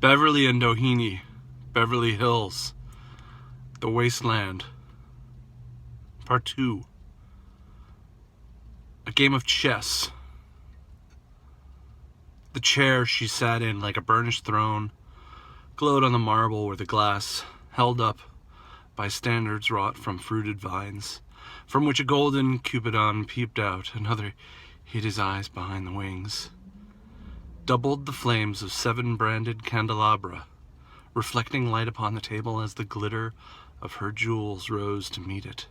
Beverly and Doheny, Beverly Hills, The Wasteland, Part 2, A Game of Chess. The chair she sat in, like a burnished throne, glowed on the marble where the glass, held up by standards wrought from fruited vines, from which a golden Cupidon peeped out, another hid his eyes behind the wings, doubled the flames of 7 branded candelabra, reflecting light upon the table as the glitter of her jewels rose to meet it.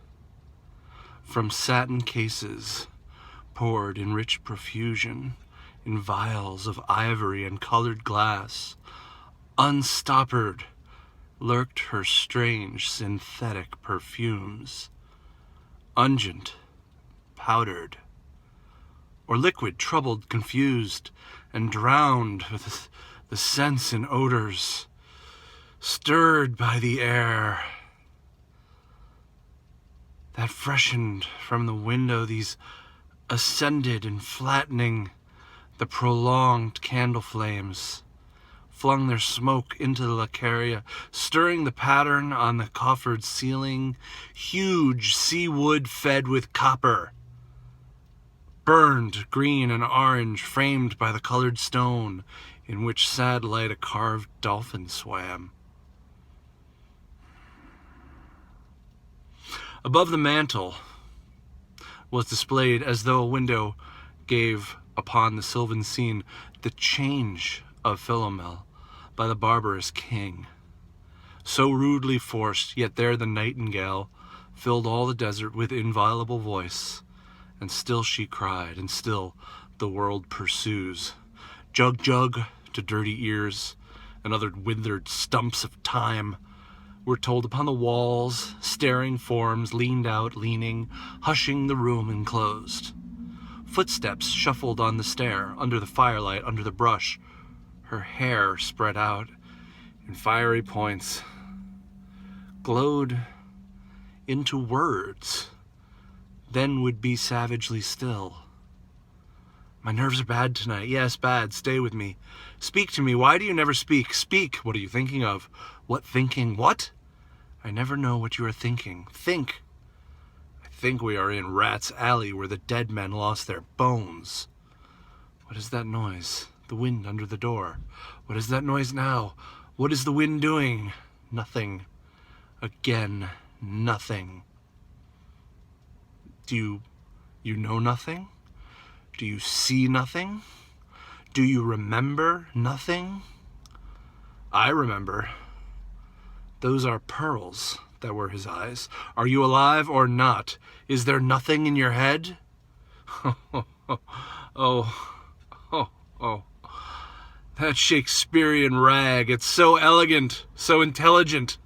From satin cases, poured in rich profusion, in vials of ivory and colored glass, unstoppered, lurked her strange synthetic perfumes, ungent, powdered, or liquid, troubled, confused, and drowned with the scents and odors, stirred by the air that freshened from the window. These ascended and flattening the prolonged candle flames, flung their smoke into the lacaria, stirring the pattern on the coffered ceiling, huge sea wood fed with copper, burned green and orange, framed by the colored stone in which sad light a carved dolphin swam. Above the mantel was displayed, as though a window gave upon the sylvan scene, the change of Philomel by the barbarous king. So rudely forced, yet there the nightingale filled all the desert with inviolable voice, and still she cried, and still the world pursues. Jug, jug, to dirty ears, and other withered stumps of time were told upon the walls. Staring forms leaned out, leaning, hushing the room enclosed. Footsteps shuffled on the stair, under the firelight, under the brush, her hair spread out in fiery points, glowed into words, then would be savagely still. My nerves are bad tonight. Yes, bad. Stay with me. Speak to me. Why do you never speak? Speak. What are you thinking of? What thinking? What? I never know what you are thinking. Think. I think we are in Rat's Alley, where the dead men lost their bones. What is that noise? The wind under the door. What is that noise now? What is the wind doing? Nothing. Again, nothing. Do you know nothing? Do you see nothing? Do you remember nothing? I remember. Those are pearls that were his eyes. Are you alive or not? Is there nothing in your head? Oh. That Shakespearean rag. It's so elegant, so intelligent.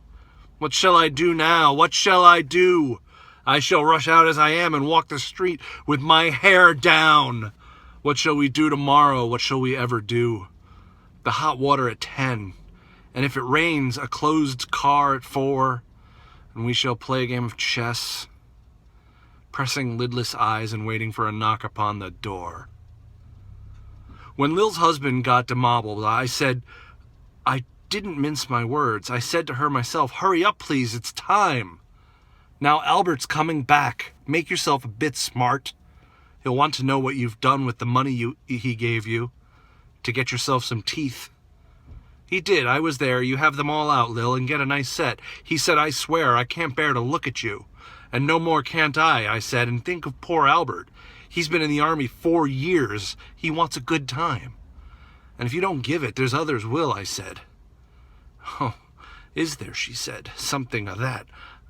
What shall I do now? What shall I do? I shall rush out as I am and walk the street with my hair down. What shall we do tomorrow? What shall we ever do? The hot water at 10. And if it rains, a closed car at 4. And we shall play a game of chess, pressing lidless eyes and waiting for a knock upon the door. When Lil's husband got demobbled, I didn't mince my words. I said to her myself, hurry up, please, it's time. Now Albert's coming back. Make yourself a bit smart. He'll want to know what you've done with the money he gave you to get yourself some teeth. He did. I was there. You have them all out, Lil, and get a nice set. He said, I swear, I can't bear to look at you. And no more can't I said, and think of poor Albert. He's been in the army 4 years. He wants a good time. And if you don't give it, there's others will, I said. Oh, is there, she said. Something of that,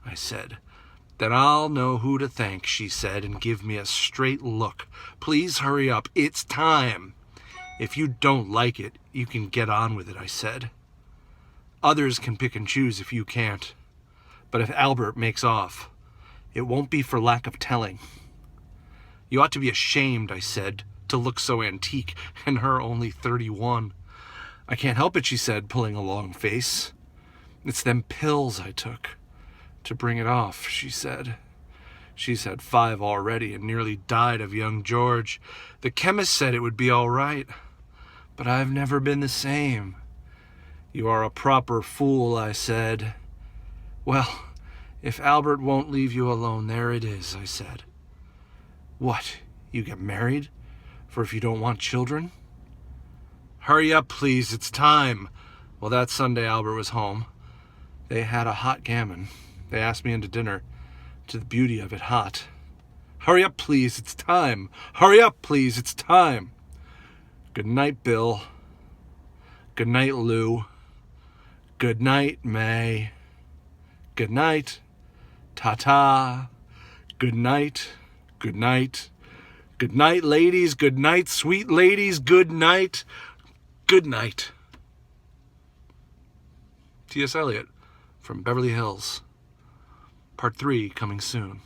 I said. Then I'll know who to thank, she said, and give me a straight look. Please hurry up. It's time. If you don't like it, you can get on with it, I said. Others can pick and choose if you can't. But if Albert makes off, it won't be for lack of telling. You ought to be ashamed, I said, to look so antique, and her only 31. I can't help it, she said, pulling a long face. It's them pills I took to bring it off, she said. She's had 5 already and nearly died of young George. The chemist said it would be all right, but I've never been the same. You are a proper fool, I said. Well, if Albert won't leave you alone, there it is, I said. What, you get married? For if you don't want children? Hurry up, please, it's time. Well, that Sunday Albert was home. They had a hot gammon. They asked me into dinner, to the beauty of it hot. Hurry up, please, it's time. Hurry up, please, it's time. Good night, Bill. Good night, Lou. Good night, May. Good night. Ta-ta. Good night. Good night. Good night, ladies. Good night, sweet ladies. Good night. Good night. T.S. Eliot from Beverly Hills. Part 3 coming soon.